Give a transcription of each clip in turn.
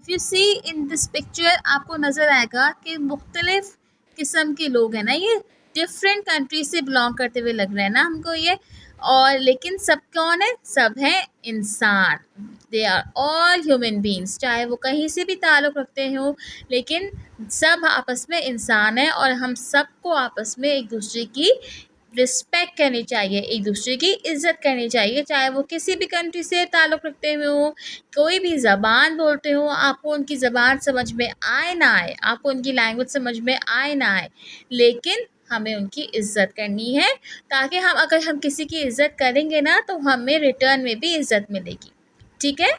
You C in this picture آپ کو نظر آئے گا کہ مختلف قسم کے لوگ ہیں نا، یہ ڈفرینٹ کنٹری سے بلانگ کرتے ہوئے لگ رہے ہیں نا ہم کو یہ، اور لیکن سب کون ہے؟ سب ہیں انسان. They are all human beings, چاہے وہ کہیں سے بھی تعلق رکھتے ہوں، لیکن سب آپس میں انسان ہیں، اور ہم سب کو آپس میں ایک دوسرے کی رسپیکٹ کرنی چاہیے، ایک دوسرے کی عزت کرنی چاہیے، چاہے وہ کسی بھی کنٹری سے تعلق رکھتے ہوئے ہوں، کوئی بھی زبان بولتے ہوں، آپ کو ان کی زبان سمجھ میں آئے نہ آئے، آپ کو ان کی لینگویج سمجھ میں آئے نہ آئے، لیکن ہمیں ان کی عزت کرنی ہے، تاکہ اگر ہم کسی کی عزت کریں گے نا تو ہمیں ریٹرن میں بھی عزت ملے گی. ٹھیک ہے.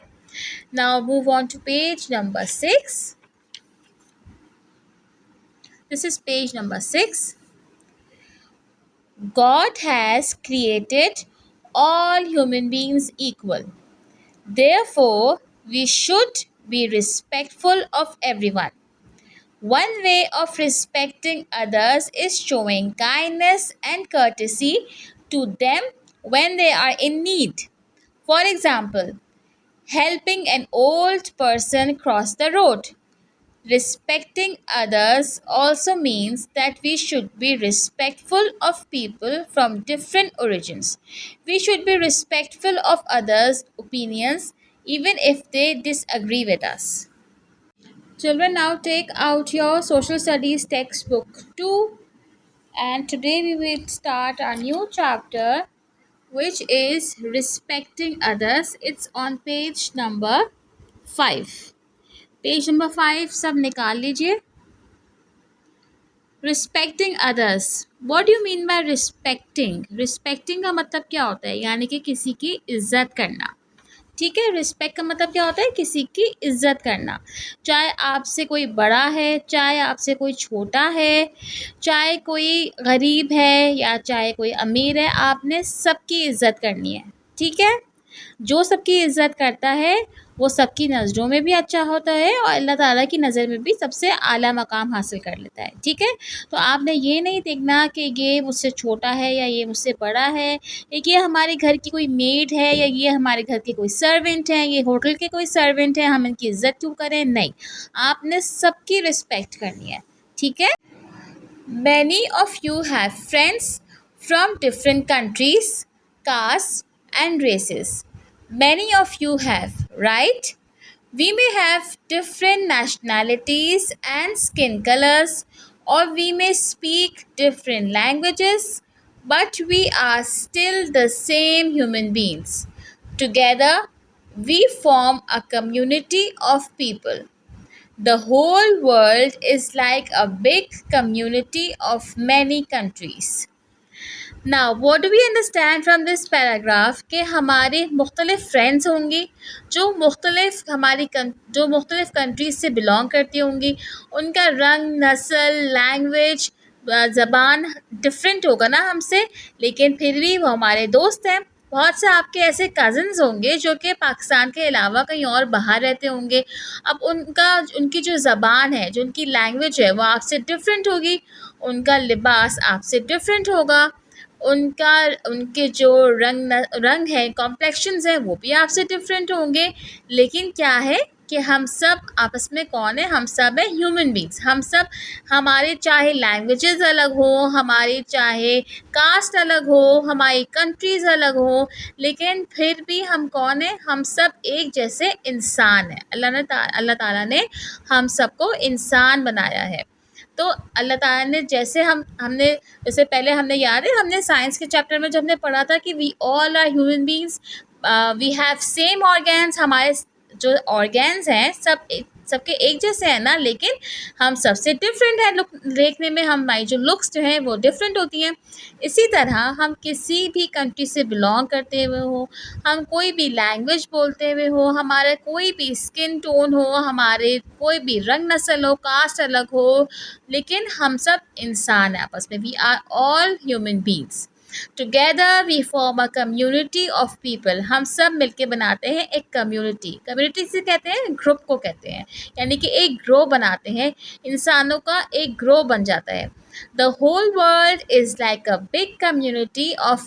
Now move on to page number 6. This is page number 6. God has created all human beings equal. Therefore, we should be respectful of everyone. One way of respecting others is showing kindness and courtesy to them when they are in need. For example, helping an old person cross the road. Respecting others also means that we should be respectful of people from different origins. We should be respectful of others' opinions even if they disagree with us. Children, now take out your social studies textbook 2, and today we will start our new chapter, which is respecting others. It's on page number 5. Page number 5 سب نکال لیجیے. Respecting others. What do you mean by respecting? Respecting کا مطلب کیا ہوتا ہے؟ یعنی کہ کسی کی عزت کرنا. ٹھیک ہے. رسپیکٹ کا مطلب کیا ہوتا ہے؟ کسی کی عزت کرنا، چاہے آپ سے کوئی بڑا ہے، چاہے آپ سے کوئی چھوٹا ہے، چاہے کوئی غریب ہے یا چاہے کوئی امیر ہے، آپ نے سب کی عزت کرنی ہے. ٹھیک ہے. جو سب کی عزت کرتا ہے وہ سب کی نظروں میں بھی اچھا ہوتا ہے، اور اللہ تعالیٰ کی نظر میں بھی سب سے اعلیٰ مقام حاصل کر لیتا ہے. ٹھیک ہے. تو آپ نے یہ نہیں دیکھنا کہ یہ مجھ سے چھوٹا ہے یا یہ مجھ سے بڑا ہے، یہ ہمارے گھر کی کوئی میڈ ہے یا یہ ہمارے گھر کے کوئی سرونٹ ہیں، یہ ہوٹل کے کوئی سرونٹ ہیں، ہم ان کی عزت کیوں کریں؟ نہیں، آپ نے سب کی رسپیکٹ کرنی ہے. ٹھیک ہے. Many of you have friends from different countries, castes, and races. Many of you have, right? We may have different nationalities and skin colors, or we may speak different languages, but we are still the same human beings. Together, we form a community of people. The whole world is like a big community of many countries. Now, what do we understand from this paragraph؟ کہ ہمارے مختلف friends ہوں گی جو مختلف countries سے belong کرتی ہوں گی. ان کا رنگ، نسل، لینگویج، زبان ڈفرینٹ ہوگا نا ہم سے، لیکن پھر بھی وہ ہمارے دوست ہیں. بہت سے آپ کے ایسے کزنز ہوں گے جو کہ پاکستان کے علاوہ کہیں اور باہر رہتے ہوں گے. اب ان کی جو زبان ہے، جو ان کی لینگویج ہے، وہ آپ سے ڈفرینٹ ہوگی. ان کا لباس آپ سے ڈفرینٹ ہوگا. ان کے جو رنگ ہے، کمپلیکشنز ہیں، وہ بھی آپ سے ڈفرینٹ ہوں گے. لیکن کیا ہے کہ ہم سب آپس میں کون ہیں؟ ہم سب ہیں ہیومن بینگس. ہم سب، ہمارے چاہے لینگویجز الگ ہوں، ہماری چاہے کاسٹ الگ ہو، ہماری کنٹریز الگ ہوں، لیکن پھر بھی ہم کون ہیں؟ ہم سب ایک جیسے انسان ہیں. اللہ تعالیٰ نے ہم سب کو انسان بنایا ہے. تو اللہ تعالیٰ نے جیسے پہلے ہم نے یاد ہے، ہم نے سائنس کے چیپٹر میں جب ہم نے پڑھا تھا کہ we all are human beings, we have same organs. ہمارے جو آرگینس ہیں سب کے ایک جیسے ہیں نا، لیکن ہم سب سے ڈفرینٹ ہیں. دیکھنے میں ہماری جو لکس جو ہیں وہ ڈفرینٹ ہوتی ہیں. اسی طرح ہم کسی بھی کنٹری سے بلانگ کرتے ہوئے ہوں، ہم کوئی بھی لینگویج بولتے ہوئے ہو، ہمارا کوئی بھی اسکن ٹون ہو، ہمارے کوئی بھی رنگ نسل ہو، کاسٹ الگ ہو، لیکن ہم سب انسان ہیں آپس میں. We are all human beings. Together we form a community of people. ہم سب مل کے بناتے ہیں ایک کمیونٹی. کمیونٹی سے کہتے ہیں گروپ کو کہتے ہیں، یعنی کہ ایک گروہ بناتے ہیں. انسانوں کا ایک گروہ بن جاتا ہے. The whole world is like a big community of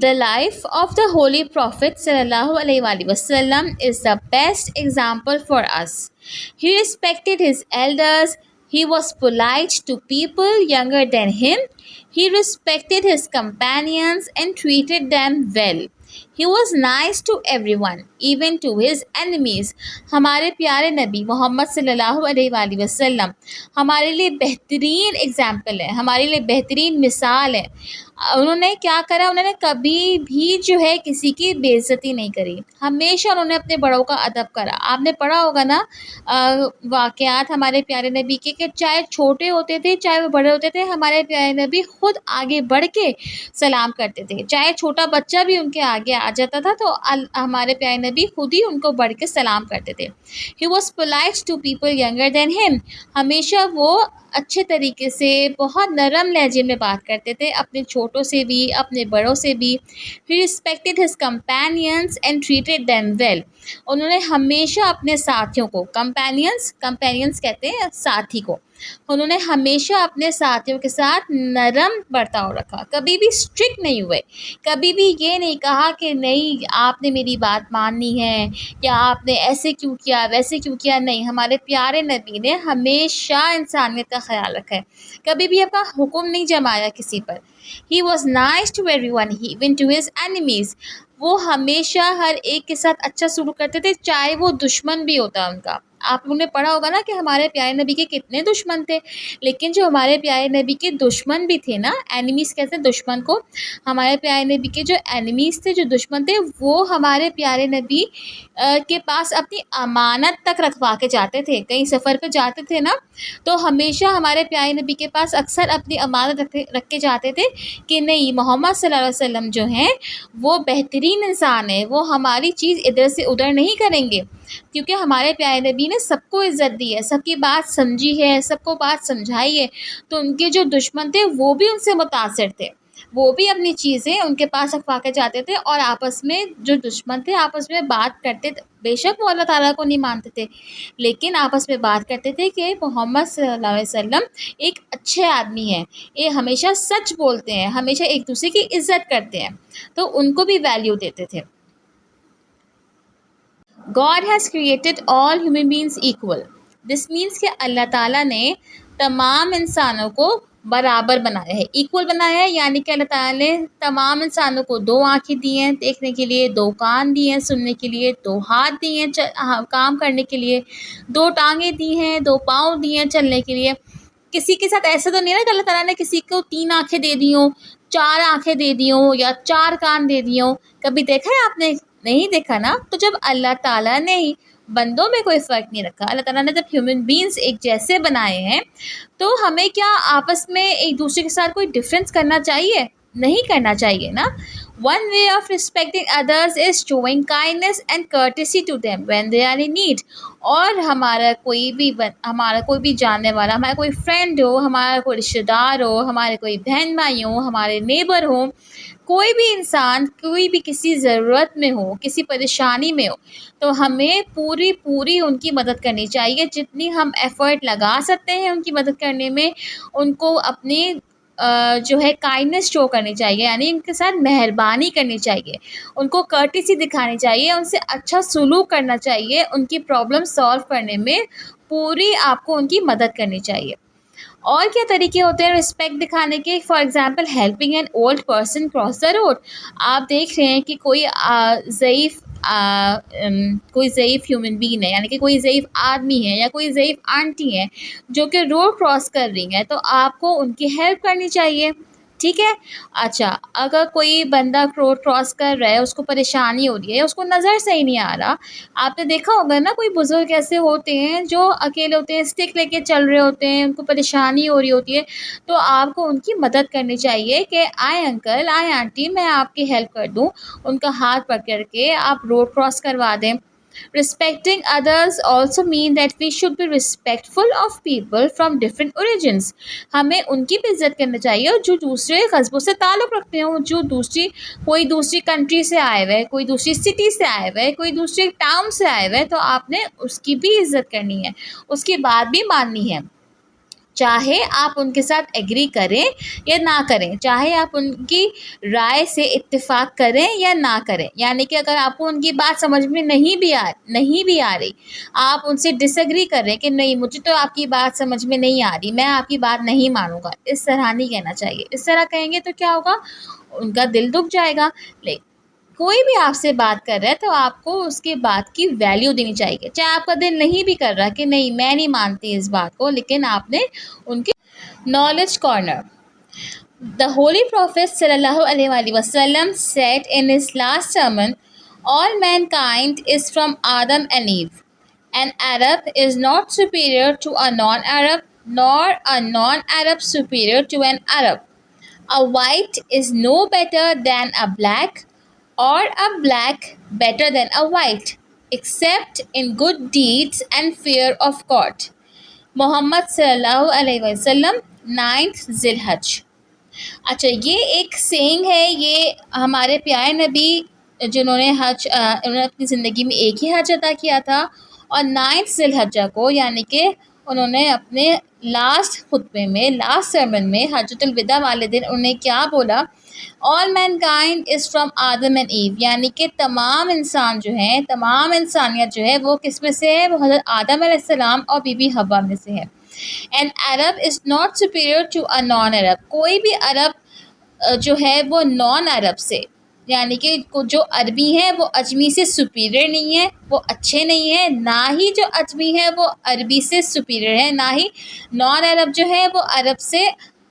The life of the Holy Prophet sallallahu alaihi wasallam is the best example for us. He respected his elders. He was polite to people younger than him. He respected his companions and treated them well. He was nice to everyone, even to his enemies. ہمارے پیارے نبی محمد صلی اللہ علیہ وسلم ہمارے لیے بہترین example ہے، ہمارے لیے بہترین مثال ہے. انہوں نے کیا کرا؟ انہوں نے کبھی بھی جو ہے کسی کی بے عزتی نہیں کری، ہمیشہ انہوں نے اپنے بڑوں کا ادب کرا. آپ نے پڑھا ہوگا نا واقعات ہمارے پیارے نبی کے، کہ چاہے چھوٹے ہوتے تھے چاہے وہ بڑے ہوتے تھے، ہمارے پیارے نبی خود آگے بڑھ کے سلام کرتے تھے. چاہے چھوٹا بچہ بھی ان کے آگے آ جاتا تھا تو ہمارے پیارے نبی خود ہی ان کو بڑھ کے سلام کرتے تھے. He was polite to people younger than him. ہمیشہ وہ اچھے طریقے سے بہت نرم لہجے میں بات کرتے تھے، اپنے چھوٹوں سے بھی اپنے بڑوں سے بھی. He respected his companions and treated them well. انہوں نے ہمیشہ اپنے ساتھیوں کو، کمپینینس کہتے ہیں ساتھی کو، انہوں نے ہمیشہ اپنے ساتھیوں کے ساتھ نرم برتاؤ رکھا، کبھی بھی اسٹرکٹ نہیں ہوئے، کبھی بھی یہ نہیں کہا کہ نہیں آپ نے میری بات ماننی ہے یا آپ نے ایسے کیوں کیا ویسے کیوں کیا. نہیں، ہمارے پیارے نبی نے ہمیشہ انسانیت کا خیال رکھا ہے، کبھی بھی اپنا حکم نہیں جمایا کسی پر. He was nice to everyone, even to his enemies. وہ ہمیشہ ہر ایک کے ساتھ اچھا سلوک کرتے تھے، چاہے وہ دشمن بھی ہوتا ان کا. آپ لوگوں نے پڑھا ہوگا نا کہ ہمارے پیارے نبی کے کتنے دشمن تھے، لیکن جو ہمارے پیارے نبی کے دشمن بھی تھے نا، اینیمیز کہتے ہیں دشمن کو، ہمارے پیارے نبی کے جو اینیمیز تھے، جو دشمن تھے، وہ ہمارے پیارے نبی کے پاس اپنی امانت تک رکھوا کے جاتے تھے. کہیں سفر پہ جاتے تھے نا تو ہمیشہ ہمارے پیارے نبی کے پاس اکثر اپنی امانت رکھ کے جاتے تھے کہ نہیں محمد صلی اللہ علیہ وسلم جو ہیں وہ بہترین انسان ہے، وہ ہماری چیز ادھر سے ادھر نہیں کریں گے. کیونکہ ہمارے پیارے نبی نے سب کو عزت دی ہے، سب کی بات سمجھی ہے، سب کو بات سمجھائی ہے. تو ان کے جو دشمن تھے وہ بھی ان سے متاثر تھے، وہ بھی اپنی چیزیں ان کے پاس رکھوا کے جاتے تھے، اور آپس میں جو دشمن تھے آپس میں بات کرتے تھے. بے شک وہ اللہ تعالیٰ کو نہیں مانتے تھے، لیکن آپس میں بات کرتے تھے کہ محمد صلی اللہ علیہ وسلم ایک اچھے آدمی ہیں، یہ ہمیشہ سچ بولتے ہیں، ہمیشہ ایک دوسرے کی عزت کرتے ہیں، تو ان کو بھی ویلیو دیتے تھے. God has created all human beings equal. This means کہ اللہ تعالیٰ نے تمام انسانوں کو برابر بنایا ہے، ایکول بنایا ہے. یعنی کہ اللہ تعالیٰ نے تمام انسانوں کو 2 آنکھیں دی ہیں دیکھنے کے لیے، 2 کان دی ہیں سننے کے لیے، 2 ہاتھ دی ہیں کام کرنے کے لیے، 2 ٹانگیں دی ہیں، 2 پاؤں دی ہیں چلنے کے لیے. کسی کے ساتھ ایسا تو نہیں ہے نا کہ اللہ تعالیٰ نے کسی کو 3 آنکھیں دے دی ہوں، 4 آنکھیں دے دی ہوں یا 4 کان دے دی ہوں. کبھی دیکھا ہے آپ نے؟ نہیں دیکھا نا. تو جب اللہ تعالیٰ نے بندوں میں کوئی فرق نہیں رکھا، اللہ تعالیٰ نے جب ہیومن بینگز ایک جیسے بنائے ہیں، تو ہمیں کیا آپس میں ایک دوسرے کے ساتھ کوئی ڈفرینس کرنا چاہیے؟ نہیں کرنا چاہیے نا. One way of respecting others is showing kindness and courtesy to them when they are in need. اور ہمارا کوئی بھی جاننے والا، ہمارا کوئی فرینڈ ہو، ہمارا کوئی رشتہ دار ہو، ہمارے کوئی بہن بھائی ہوں، ہمارے نیبر ہوں، کوئی بھی انسان کوئی بھی کسی ضرورت میں ہو، کسی پریشانی میں ہو، تو ہمیں پوری ان کی مدد کرنی چاہیے. جتنی ہم ایفرٹ لگا سکتے ہیں ان کی مدد کرنے میں، ان کو اپنی جو ہے کائنڈنس شو کرنی چاہیے، یعنی ان کے ساتھ مہربانی کرنی چاہیے، ان کو کرٹیسی دکھانی چاہیے، ان سے اچھا سلوک کرنا چاہیے، ان کی پرابلم سالو کرنے میں پوری آپ کو ان کی مدد کرنی چاہیے. اور کیا طریقے ہوتے ہیں رسپیکٹ دکھانے کے؟ For example helping an old person cross the road. آپ دیکھ رہے ہیں کہ کوئی ضعیف ہیومن بینگ ہے، یعنی کہ کوئی ضعیف آدمی ہے یا کوئی ضعیف آنٹی ہے جو کہ روڈ کراس کر رہی ہیں، تو آپ کو ان کی ہیلپ کرنی چاہیے. ٹھیک ہے. اچھا، اگر کوئی بندہ روڈ کراس کر رہا ہے، اس کو پریشانی ہو رہی ہے، اس کو نظر صحیح نہیں آ رہا، آپ نے دیکھا ہوگا نا کوئی بزرگ ایسے ہوتے ہیں جو اکیلے ہوتے ہیں، اسٹک لے کے چل رہے ہوتے ہیں، ان کو پریشانی ہو رہی ہوتی ہے، تو آپ کو ان کی مدد کرنی چاہیے کہ آئے انکل، آئے آنٹی، میں آپ کی ہیلپ کر دوں. ان کا ہاتھ پکڑ کے آپ روڈ کراس کروا دیں. Respecting others also mean that we should be respectful of people from different origins. ہمیں ان کی بھی عزت کرنا چاہیے اور جو دوسرے قصبوں سے تعلق رکھتے ہوں، جو کوئی دوسری کنٹری سے آئے ہوئے، کوئی دوسری سٹی سے آئے ہوئے، کوئی دوسرے ٹاؤن سے آئے ہوئے، تو آپ نے اس کی بھی عزت کرنی ہے، اس کی بات بھی ماننی ہے، چاہے آپ ان کے ساتھ ایگری کریں یا نہ کریں، چاہے آپ ان کی رائے سے اتفاق کریں یا نہ کریں. یعنی کہ اگر آپ کو ان کی بات سمجھ میں نہیں بھی آ رہی، آپ ان سے ڈس ایگری کر رہے ہیں کہ نہیں مجھے تو آپ کی بات سمجھ میں نہیں آ رہی، میں آپ کی بات نہیں مانوں گا، اس طرح نہیں کہنا چاہیے. اس طرح کہیں گے تو کیا ہوگا، ان کا دل دکھ جائے گا. کوئی بھی آپ سے بات کر رہا ہے تو آپ کو اس کی بات کی ویلیو دینی چاہیے، چاہے آپ کا دل نہیں بھی کر رہا کہ نہیں میں نہیں مانتی اس بات کو، لیکن آپ نے ان کی knowledge corner. The Holy Prophet sallallahu alaihi wasallam said in his last sermon, all mankind is from Adam and Eve. An Arab is not superior to a non-Arab, nor a non-Arab superior to an Arab. A white is no better than a black, or a black better than a white, except in good deeds and fear of God. محمد صلی اللہ علیہ وسلم 9 ذی الحج. اچھا، یہ ایک سینگ ہے، یہ ہمارے پیارے نبی جنہوں نے انہوں نے اپنی زندگی میں ایک ہی حج ادا کیا تھا، اور 9 ذی الحجہ کو یعنی کہ انہوں نے اپنے لاسٹ خطبے میں، لاسٹ سرمن میں، حجۃ الوداع والے دن انہوں نے کیا بولا، آل main kind is from Adam and ایو، یعنی کہ تمام انسان جو ہیں، تمام انسانیت جو ہے وہ کس میں سے ہے، وہ حضرت آدم علیہ السلام اور بی بی حوا میں سے ہے. And Arab is not superior to a non Arab, کوئی بھی عرب جو ہے وہ نان عرب سے، یعنی کہ جو عربی ہیں وہ اجمی سے سپیریئر نہیں ہے، وہ اچھے نہیں ہیں، نہ ہی جو اجمی ہے وہ عربی سے سپیریئر ہے، نہ ہی نان عرب جو ہے وہ عرب سے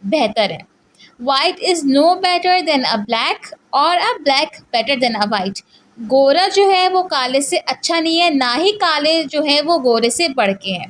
بہتر ہے. White is no better than a black or a black better than a white. گورا جو ہے وہ کالے سے اچھا نہیں ہے، نہ ہی کالے جو ہے وہ گورے سے بڑھ کے ہیں.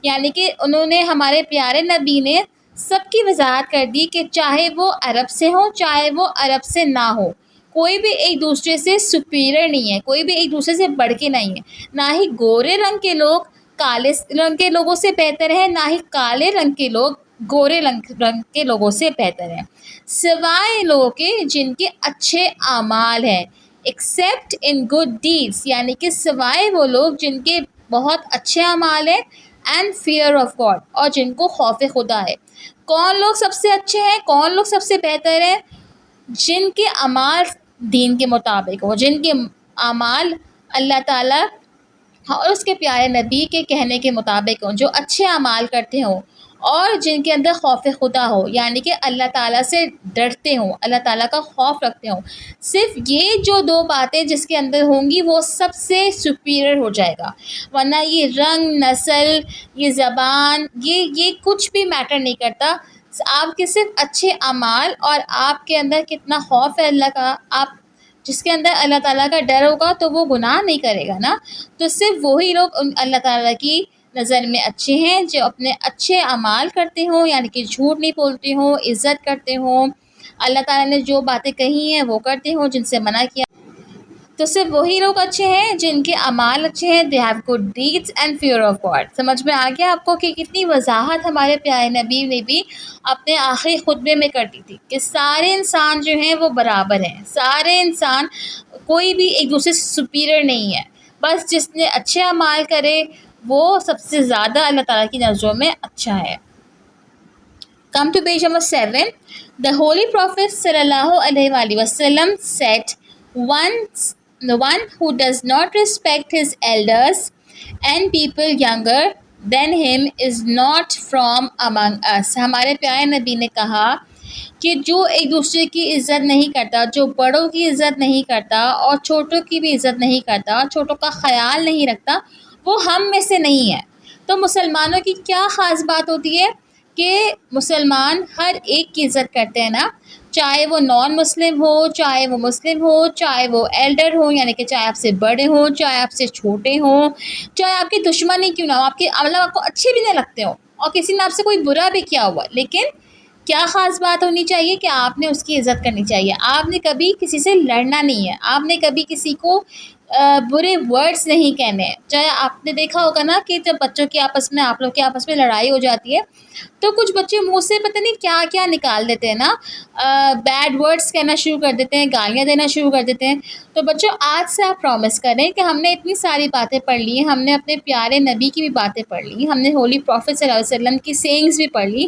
یعنی کہ انہوں نے، ہمارے پیارے نبی نے سب کی وضاحت کر دی کہ چاہے وہ عرب سے ہو چاہے وہ عرب سے نہ ہو، کوئی بھی ایک دوسرے سے سپیریئر نہیں ہے، کوئی بھی ایک دوسرے سے بڑھ کے نہیں ہے. نہ ہی گورے رنگ کے لوگ کالے رنگ کے لوگوں سے بہتر ہیں، نہ ہی کالے رنگ کے لوگ گورے رنگ کے لوگوں سے بہتر ہیں، سوائے لوگوں کے جن کے اچھے اعمال ہیں. ایکسیپٹ ان گڈ ڈیڈس، یعنی کہ سوائے وہ لوگ جن کے بہت اچھے اعمال ہیں، اینڈ فیئر آف گاڈ، اور جن کو خوف خدا ہے. کون لوگ سب سے اچھے ہیں، کون لوگ سب سے بہتر ہیں؟ جن کے اعمال دین کے مطابق ہو، جن کے اعمال اللہ تعالیٰ اور اس کے پیارے نبی کے کہنے کے مطابق ہوں، جو اچھے اعمال کرتے ہوں اور جن کے اندر خوف خدا ہو، یعنی کہ اللہ تعالیٰ سے ڈرتے ہوں، اللہ تعالیٰ کا خوف رکھتے ہوں. صرف یہ جو دو باتیں جس کے اندر ہوں گی وہ سب سے سپیریئر ہو جائے گا، ورنہ یہ رنگ، نسل، یہ زبان، یہ کچھ بھی میٹر نہیں کرتا. آپ کے صرف اچھے اعمال اور آپ کے اندر کتنا خوف ہے اللہ کا، آپ جس کے اندر اللہ تعالیٰ کا ڈر ہوگا تو وہ گناہ نہیں کرے گا نا. تو صرف وہی لوگ اللہ تعالیٰ کی نظر میں اچھے ہیں جو اپنے اچھے اعمال کرتے ہوں، یعنی کہ جھوٹ نہیں بولتے ہوں، عزت کرتے ہوں، اللہ تعالیٰ نے جو باتیں کہی ہیں وہ کرتے ہوں، جن سے منع کیا. تو صرف وہی لوگ اچھے ہیں جن کے اعمال اچھے ہیں. They have good deeds and fear of God. سمجھ میں آ گیا آپ کو کہ کتنی وضاحت ہمارے پیارے نبی نے بھی اپنے آخری خطبے میں کر دی تھی کہ سارے انسان جو ہیں وہ برابر ہیں، سارے انسان، کوئی بھی ایک دوسرے سے سپیریئر نہیں ہے، بس جس نے اچھے اعمال کرے وہ سب سے زیادہ اللہ تعالیٰ کی نظروں میں اچھا ہے. Come to page number 7. The Holy Prophet sallallahu alaihi wasallam said, the one who does not respect his elders and people younger than him is not from among us. ہمارے پیارے نبی نے کہا کہ جو ایک دوسرے کی عزت نہیں کرتا، جو بڑوں کی عزت نہیں کرتا اور چھوٹوں کی بھی عزت نہیں کرتا، چھوٹوں کا خیال نہیں رکھتا، وہ ہم میں سے نہیں ہے. تو مسلمانوں کی کیا خاص بات ہوتی ہے کہ مسلمان ہر ایک کی عزت کرتے ہیں نا، چاہے وہ نان مسلم ہو، چاہے وہ مسلم ہو، چاہے وہ ایلڈر ہو، یعنی کہ چاہے آپ سے بڑے ہوں، چاہے آپ سے چھوٹے ہوں، چاہے آپ کی دشمنی کیوں نہ ہو، آپ کے مطلب آپ کو اچھے بھی نہ لگتے ہوں اور کسی نے آپ سے کوئی برا بھی کیا ہوا، لیکن کیا خاص بات ہونی چاہیے کہ آپ نے اس کی عزت کرنی چاہیے. آپ نے کبھی کسی سے لڑنا نہیں ہے، آپ نے کبھی کسی کو برے ورڈز نہیں کہنے ہیں. چاہے آپ نے دیکھا ہوگا نا کہ جب بچوں کی آپس میں آپ لوگ کی آپس میں لڑائی ہو جاتی ہے تو کچھ بچے منہ سے پتہ نہیں کیا کیا نکال دیتے ہیں نا, بیڈ ورڈز کہنا شروع کر دیتے ہیں, گالیاں دینا شروع کر دیتے ہیں. تو بچوں آج سے آپ پرومس کریں کہ ہم نے اتنی ساری باتیں پڑھ لی ہیں, ہم نے اپنے پیارے نبی کی بھی باتیں پڑھ لی, ہم نے ہولی پروفیٹ صلی اللہ علیہ وسلم کی سینگز بھی پڑھ لی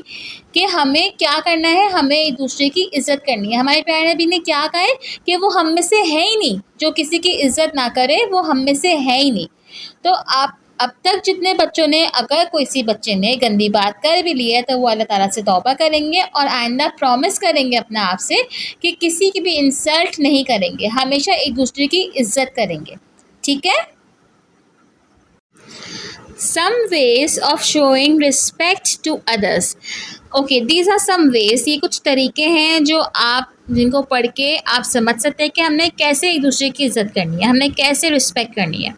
کہ ہمیں کیا کرنا ہے, ہمیں ایک دوسرے کی عزت کرنی ہے. ہمارے پیارے نبی نے کیا کہا ہے کہ وہ ہم میں سے ہے ہی نہیں, جو کسی کی عزت نہ کرے وہ ہم میں سے ہے ہی نہیں. تو آپ اب تک جتنے بچوں نے, اگر کوئی سی بچے نے گندی بات کر بھی لی ہے تو وہ اللہ تعالیٰ سے توبہ کریں گے اور آئندہ پرومس کریں گے اپنے آپ سے کہ کسی کی بھی انسلٹ نہیں کریں گے, ہمیشہ ایک دوسرے کی عزت کریں گے. ٹھیک ہے. Some ways of showing respect to others. Okay, these are some ways. یہ کچھ طریقے ہیں جو آپ جن کو پڑھ کے آپ سمجھ سکتے ہیں کہ ہم نے کیسے ایک دوسرے کی عزت کرنی ہے, ہم نے کیسے رسپیکٹ کرنی ہے.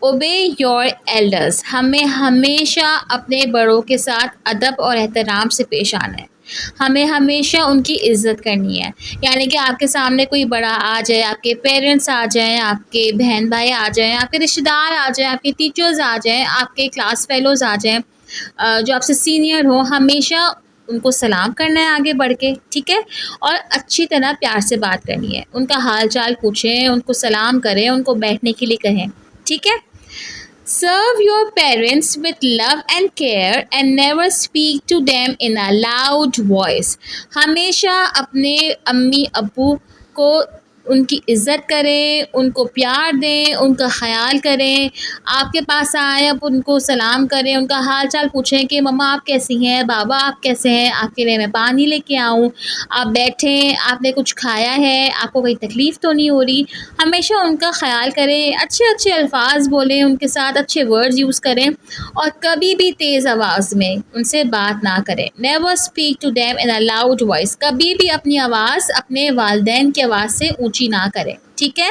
Obey your elders. ہمیں ہمیشہ اپنے بڑوں کے ساتھ ادب اور احترام سے پیش آنا ہے, ہمیں ہمیشہ ان کی عزت کرنی ہے. یعنی کہ آپ کے سامنے کوئی بڑا آ جائے, آپ کے پیرنٹس آ جائیں, آپ کے بہن بھائی آ جائیں, آپ کے رشتہ دار آ جائیں, آپ کے ٹیچرز آ جائیں, آپ کے کلاس فیلوز آ جائیں, جو آپ سے سینئر ہوں, ہمیشہ ان کو سلام کرنا ہے آگے بڑھ کے. ٹھیک ہے. اور اچھی طرح پیار سے بات کرنی ہے, ان کا حال چال پوچھیں, ان کو سلام کریں, ان کو بیٹھنے کے لیے کہیں. ٹھیک ہے. Serve your parents with love and care and never speak to them in a loud voice. ہمیشہ اپنے امی ابو کو ان کی عزت کریں, ان کو پیار دیں, ان کا خیال کریں. آپ کے پاس آئیں, آپ ان کو سلام کریں, ان کا حال چال پوچھیں کہ مما آپ کیسی ہیں, بابا آپ کیسے ہیں, آپ کے لیے میں پانی لے کے آؤں, آپ بیٹھیں, آپ نے کچھ کھایا ہے, آپ کو کوئی تکلیف تو نہیں ہو رہی. ہمیشہ ان کا خیال کریں, اچھے اچھے الفاظ بولیں, ان کے ساتھ اچھے ورڈز یوز کریں, اور کبھی بھی تیز آواز میں ان سے بات نہ کریں. Never speak to them in a loud voice. کبھی بھی اپنی آواز اپنے والدین کی آواز سے اونچی نہ کریں. ٹھیک ہے.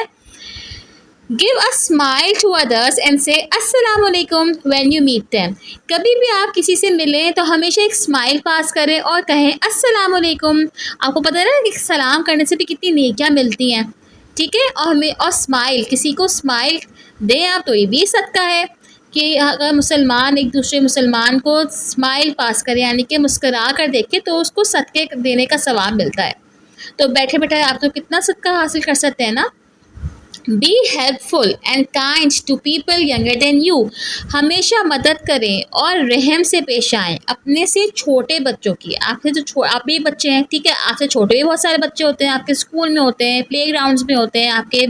Give a smile to others and say السلام علیکم when you meet them. کبھی بھی آپ کسی سے ملیں تو ہمیشہ ایک اسمائل پاس کریں اور کہیں السلام علیکم. آپ کو پتہ ہے نا کہ سلام کرنے سے بھی کتنی نیکیاں ملتی ہیں. ٹھیک ہے. اور اسمائل, کسی کو اسمائل دیں آپ تو یہ بھی صدقہ ہے کہ اگر مسلمان ایک دوسرے مسلمان کو اسمائل پاس کرے, یعنی کہ مسکرا کر دیکھے, تو اس کو صدقے دینے کا ثواب ملتا ہے. تو بیٹھے بیٹھے آپ تو کتنا صدقہ حاصل کر سکتے ہیں نا. Be helpful and kind to people younger than you. ہمیشہ مدد کریں اور رحم سے پیش آئیں اپنے سے چھوٹے بچوں کی. آپ سے جو آپ بھی بچے ہیں, ٹھیک ہے, آپ سے چھوٹے بھی بہت سارے بچے ہوتے ہیں, آپ کے اسکول میں ہوتے ہیں, پلے گراؤنڈس میں ہوتے ہیں, آپ کے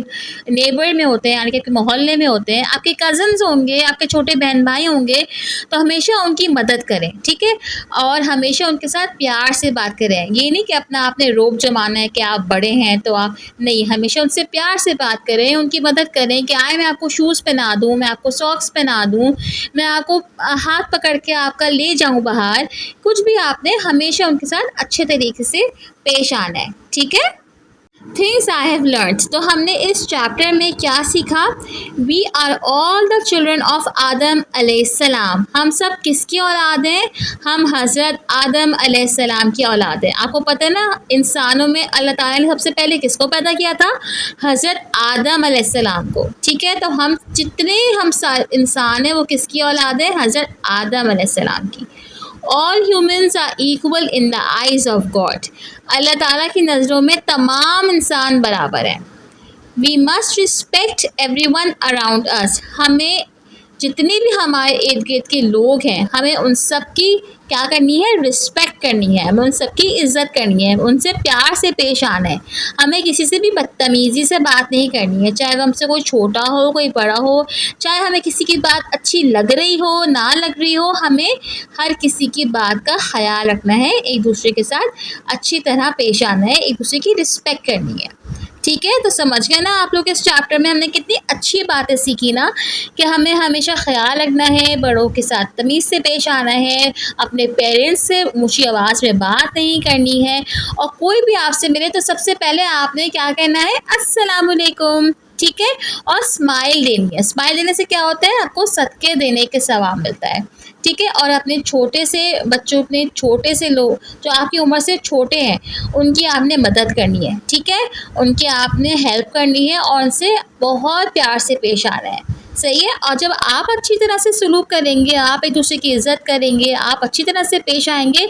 نیبر میں ہوتے ہیں, یعنی کہ آپ کے محلے میں ہوتے ہیں, آپ کے کزنز ہوں گے, آپ کے چھوٹے بہن بھائی ہوں گے. تو ہمیشہ ان کی مدد کریں. ٹھیک ہے. اور ہمیشہ ان کے ساتھ پیار سے بات کریں. یہ نہیں کہ اپنا آپ نے روب جمانا ہے کہ آپ بڑے ہیں تو آپ نہیں, ہمیشہ ان سے پیار سے بات کریں, ان کی مدد کریں کہ آئے میں آپ کو شوز پہنا دوں, میں آپ کو ساکس پہنا دوں, میں آپ کو ہاتھ پکڑ کے آپ کا لے جاؤں باہر. کچھ بھی آپ نے ہمیشہ ان کے ساتھ اچھے طریقے سے پیش آنا ہے. ٹھیک ہے. Things I have learned. تو ہم نے اس چیپٹر میں کیا سیکھا؟ We are all the children of آدم علیہ السلام. ہم سب کس کی اولاد ہیں؟ ہم حضرت آدم علیہ السلام کی اولاد ہیں. آپ کو پتہ ہے نا, انسانوں میں اللہ تعالیٰ نے سب سے پہلے کس کو پیدا کیا تھا؟ حضرت آدم علیہ السلام کو. ٹھیک ہے. تو ہم جتنے انسان ہیں وہ کس کی اولاد ہیں؟ حضرت آدم علیہ السلام کی. All humans are equal in the eyes of God. اللہ تعالیٰ کی نظروں میں تمام انسان برابر ہیں. We must respect everyone around us. ہمیں جتنے بھی ہمارے ارد گرد کے لوگ ہیں, ہمیں ان سب کی کیا کرنی ہے؟ رسپیکٹ کرنی ہے. ہمیں ان سب کی عزت کرنی ہے, ان سے پیار سے پیش آنا ہے. ہمیں کسی سے بھی بدتمیزی سے بات نہیں کرنی ہے, چاہے وہ ہم سے کوئی چھوٹا ہو, کوئی بڑا ہو, چاہے ہمیں کسی کی بات اچھی لگ رہی ہو, نہ لگ رہی ہو. ہمیں ہر کسی کی بات کا خیال رکھنا ہے, ایک دوسرے کے ساتھ اچھی طرح پیش آنا ہے, ایک دوسرے کی رسپیکٹ کرنی ہے. ٹھیک ہے. تو سمجھ گئے نا آپ لوگ, اس چیپٹر میں ہم نے کتنی اچھی باتیں سیکھی نا, کہ ہمیں ہمیشہ خیال رکھنا ہے, بڑوں کے ساتھ تمیز سے پیش آنا ہے, اپنے پیرنٹس سے اونچی آواز میں بات نہیں کرنی ہے, اور کوئی بھی آپ سے ملے تو سب سے پہلے آپ نے کیا کہنا ہے؟ السلام علیکم. ٹھیک ہے. اور اسمائل دینی ہے. اسمائل دینے سے کیا ہوتا ہے؟ آپ کو صدقے دینے کے ثواب ملتا ہے. ٹھیک ہے، اور اپنے چھوٹے سے بچوں، اپنے چھوٹے سے لوگ جو آپ کی عمر سے چھوٹے ہیں، ان کی آپ نے مدد کرنی ہے، ٹھیک ہے، ان کی آپ نے ہیلپ کرنی ہے اور ان سے بہت پیار سے پیش آنا ہے، صحیح ہے۔ اور جب آپ اچھی طرح سے سلوک کریں گے، آپ ایک دوسرے کی عزت کریں گے، آپ اچھی طرح سے پیش آئیں گے،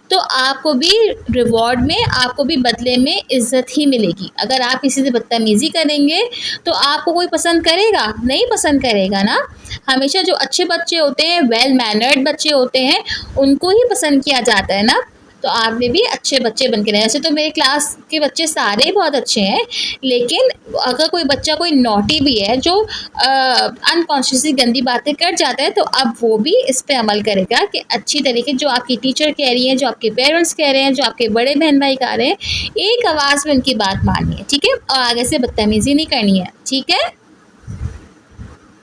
تو آپ کو بھی ریوارڈ میں، آپ کو بھی بدلے میں عزت ہی ملے گی۔ اگر آپ کسی سے بدتمیزی کریں گے تو آپ کو کوئی پسند کرے گا؟ نہیں پسند کرے گا نا۔ ہمیشہ جو اچھے بچے ہوتے ہیں، ویل مینرڈ بچے ہوتے ہیں، ان کو ہی پسند کیا جاتا ہے نا۔ تو آپ نے بھی اچھے بچے بن کے رہے۔ ایسے تو میرے کلاس کے بچے سارے ہی بہت اچھے ہیں، لیکن اگر کوئی بچہ کوئی نوٹی بھی ہے جو انکانشیسلی گندی باتیں کر جاتا ہے، تو اب وہ بھی اس پہ عمل کرے گا کہ اچھی طریقے، جو آپ کی ٹیچر کہہ رہی ہیں، جو آپ کے پیرنٹس کہہ رہے ہیں، جو آپ کے بڑے بہن بھائی کہہ رہے ہیں، ایک آواز میں ان کی بات ماننی ہے، ٹھیک ہے، اور آگے سے بدتمیزی نہیں کرنی ہے، ٹھیک ہے۔